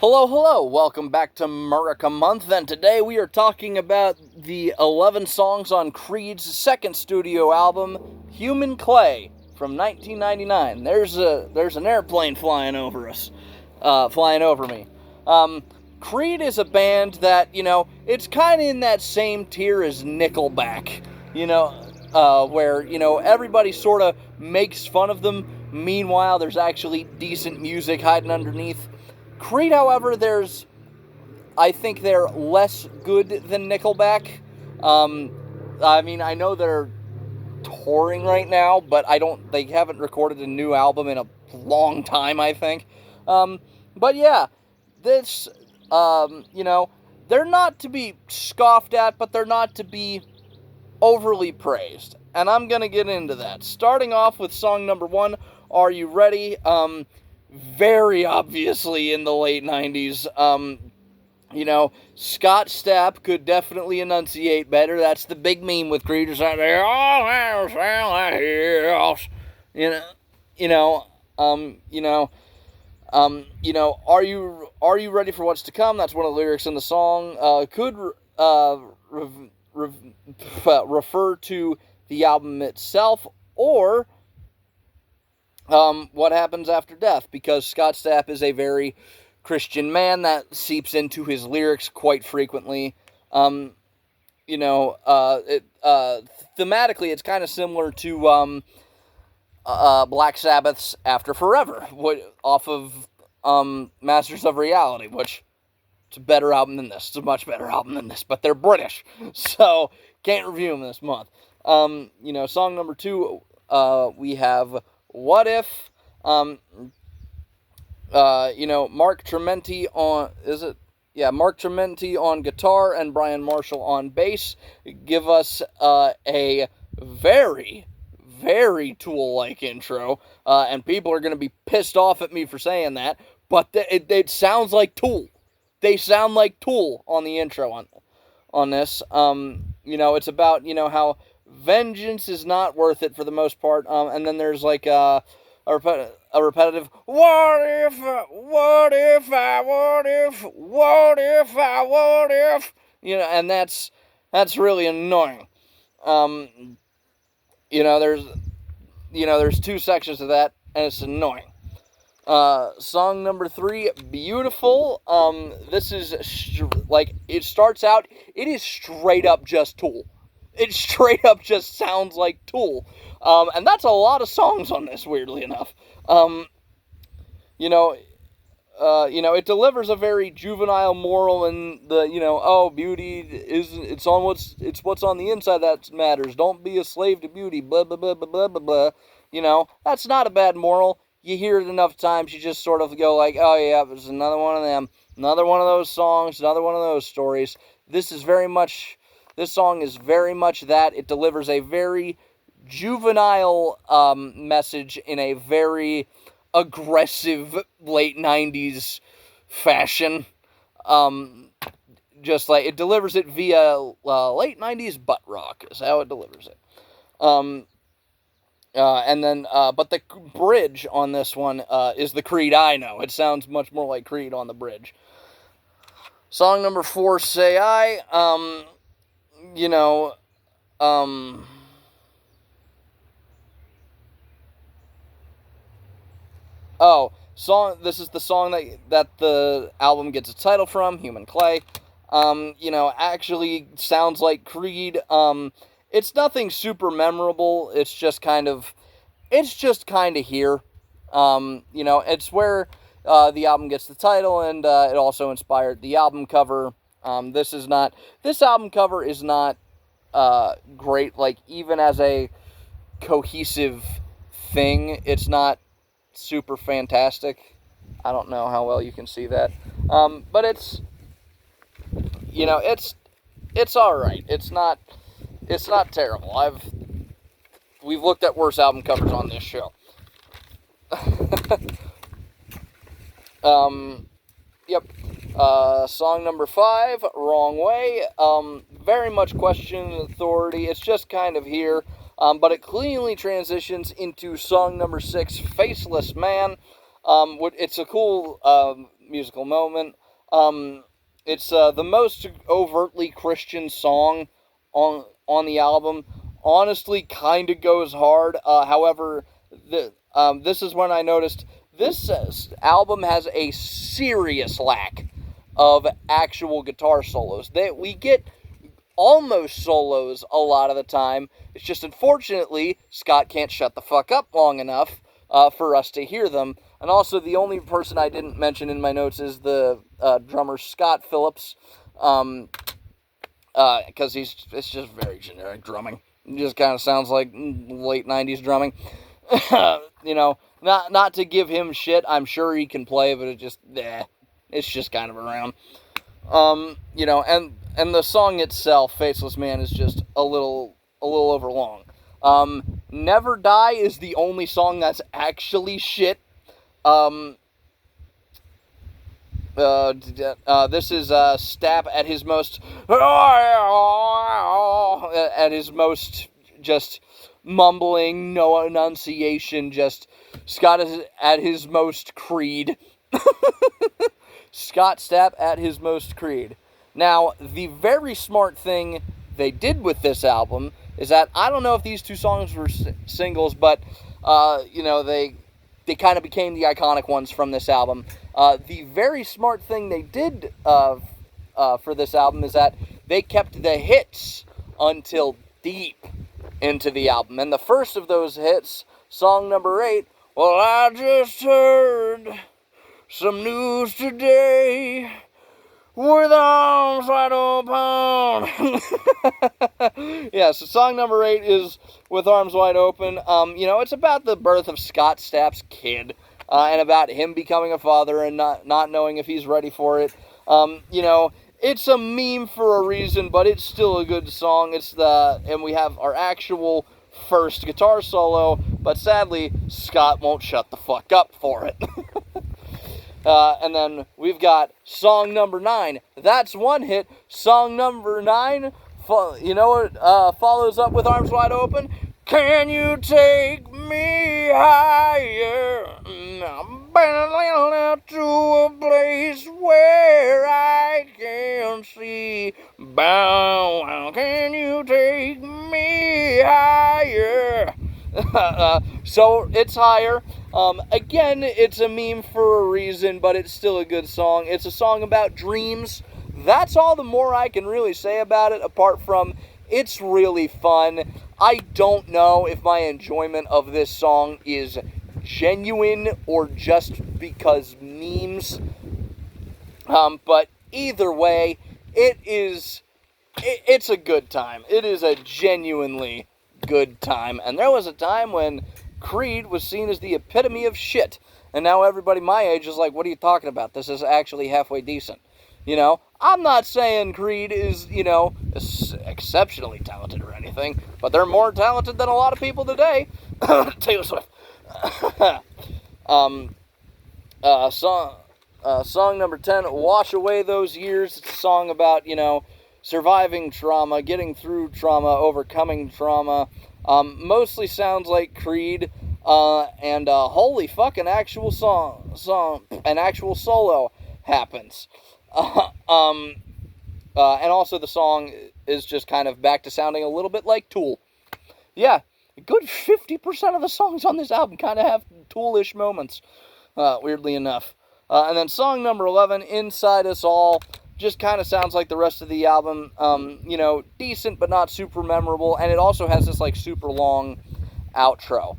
Hello, hello. Welcome back to Murica Month, and today we are talking about the 11 songs on Creed's second studio album, Human Clay, from 1999. There's an airplane flying over us, flying over me. Creed is a band that, it's kind of in that same tier as Nickelback, where, everybody sort of makes fun of them. Meanwhile, there's actually decent music hiding underneath. Creed, however, I think they're less good than Nickelback. I know they're touring right now, but they haven't recorded a new album in a long time, I think. But yeah, this, they're not to be scoffed at, but they're not to be overly praised. And I'm gonna get into that. Starting off with song number 1, Are You Ready? Very obviously in the late 90s. Scott Stapp could definitely enunciate better. That's the big meme with Creed. Is that they all have sound like hills. Are you ready for what's to come? That's one of the lyrics in the song. Could refer to the album itself, or what happens after death, because Scott Stapp is a very Christian man that seeps into his lyrics quite frequently. Thematically, it's kind of similar to Black Sabbath's After Forever, off of Masters of Reality, which it's a better album than this. It's a much better album than this, but they're British, so can't review them this month. Song number 2, we have What If. Mark Trementi Mark Trementi on guitar and Brian Marshall on bass give us a very, very Tool-like intro, and people are going to be pissed off at me for saying that, but it sounds like Tool. They sound like Tool on the intro on this. It's about, how vengeance is not worth it for the most part, and then there's like a repetitive, what if, and that's really annoying. There's 2 sections of that, and it's annoying. Song number 3, Beautiful. This is, it starts out, it is straight up just Tool. It straight up just sounds like Tool. And that's a lot of songs on this, weirdly enough. It delivers a very juvenile moral, and beauty it's what's on the inside that matters. Don't be a slave to beauty, blah, blah, blah, blah, blah, blah, blah. That's not a bad moral. You hear it enough times, you just sort of go like, oh yeah, there's another one of them, another one of those songs, another one of those stories. This song is very much that. It delivers a very juvenile message in a very aggressive late 90s fashion. Just like it delivers it via late 90s butt rock is how it delivers it. But the bridge on this one is the Creed I know. It sounds much more like Creed on the bridge. Song number 4, Say I. This is the song that the album gets its title from, Human Clay. Actually sounds like Creed. It's nothing super memorable. It's just kind of here. It's where the album gets the title, and it also inspired the album cover. This album cover is not great, like, even as a cohesive thing, it's not super fantastic. I don't know how well you can see that. But it's alright. It's not terrible. We've looked at worse album covers on this show. Yep. Song number 5, Wrong Way. Very much questioning authority. It's just kind of here. But it cleanly transitions into song number 6, Faceless Man. It's a cool musical moment. It's the most overtly Christian song on the album. Honestly, kind of goes hard. However, this is when I noticed this album has a serious lack of actual guitar solos. We get almost solos a lot of the time. It's just, unfortunately, Scott can't shut the fuck up long enough for us to hear them. And also, the only person I didn't mention in my notes is the drummer Scott Phillips, because it's just very generic drumming. It just kind of sounds like late 90s drumming. Not to give him shit. I'm sure he can play, but it's just kind of around. And the song itself, Faceless Man, is just a little overlong. Never Die is the only song that's actually shit. This is Stapp at his most just mumbling, no enunciation, just Scott is at his most Creed. Scott Stapp at his most Creed. Now, the very smart thing they did with this album is that, I don't know if these two songs were singles, but, they kind of became the iconic ones from this album. The very smart thing they did for this album is that they kept the hits until deep into the album. And the first of those hits, song number 8, well, I just heard some news today with arms wide open. Yeah, so song number 8 is With Arms Wide Open. It's about the birth of Scott Stapp's kid, and about him becoming a father and not knowing if he's ready for it. It's a meme for a reason, but it's still a good song. And we have our actual first guitar solo, but sadly, Scott won't shut the fuck up for it. And then we've got song number 9. That's one hit. Song number 9, follows up with Arms Wide Open. Can you take me higher? I'm bound to a place where I can see. Bound, can you take me higher? So it's higher. Again, it's a meme for a reason, but it's still a good song. It's a song about dreams. That's all the more I can really say about it, apart from it's really fun. I don't know if my enjoyment of this song is genuine or just because memes. But either way, it's a good time. It is a genuinely good time. And there was a time when Creed was seen as the epitome of shit. And now everybody my age is like, what are you talking about? This is actually halfway decent. I'm not saying Creed is, exceptionally talented or anything, but they're more talented than a lot of people today. Taylor Swift. Song number 10, Wash Away Those Years. It's a song about, surviving trauma, getting through trauma, overcoming trauma. Mostly sounds like Creed, and holy fucking actual an actual solo happens. And also the song is just kind of back to sounding a little bit like Tool. Yeah, a good 50% of the songs on this album kind of have Tool-ish moments, weirdly enough. And then song number 11, Inside Us All, just kind of sounds like the rest of the album. Decent but not super memorable, and it also has this super long outro.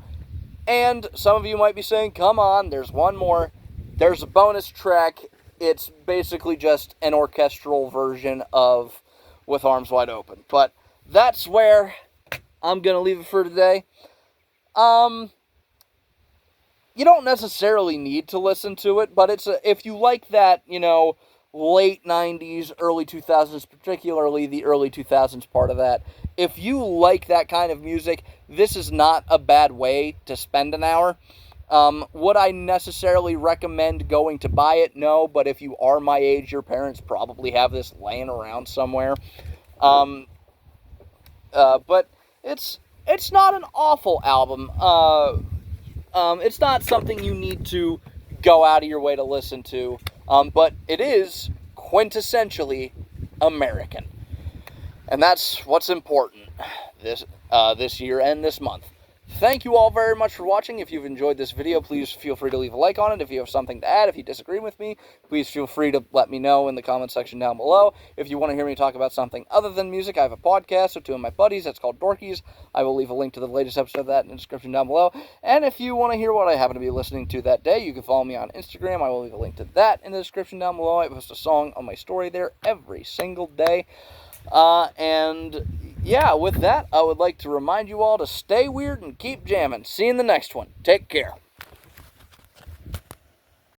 And some of you might be saying, come on, there's one more. There's a bonus track. It's basically just an orchestral version of With Arms Wide Open. But that's where I'm going to leave it for today. You don't necessarily need to listen to it, but if you like that, late 90s, early 2000s, particularly the early 2000s part of that, if you like that kind of music, this is not a bad way to spend an hour. Would I necessarily recommend going to buy it? No, but if you are my age, your parents probably have this laying around somewhere. But it's not an awful album. It's not something you need to go out of your way to listen to. But it is quintessentially American. And that's what's important this year and this month. Thank you all very much for watching. If you've enjoyed this video, please feel free to leave a like on it. If you have something to add, if you disagree with me, please feel free to let me know in the comment section down below. If you want to hear me talk about something other than music, I have a podcast with two of my buddies that's called Dorkies. I will leave a link to the latest episode of that in the description down below. And if you want to hear what I happen to be listening to that day, you can follow me on Instagram. I will leave a link to that in the description down below. I post a song on my story there every single day. And yeah, with that, I would like to remind you all to stay weird and keep jamming. See you in the next one. Take care.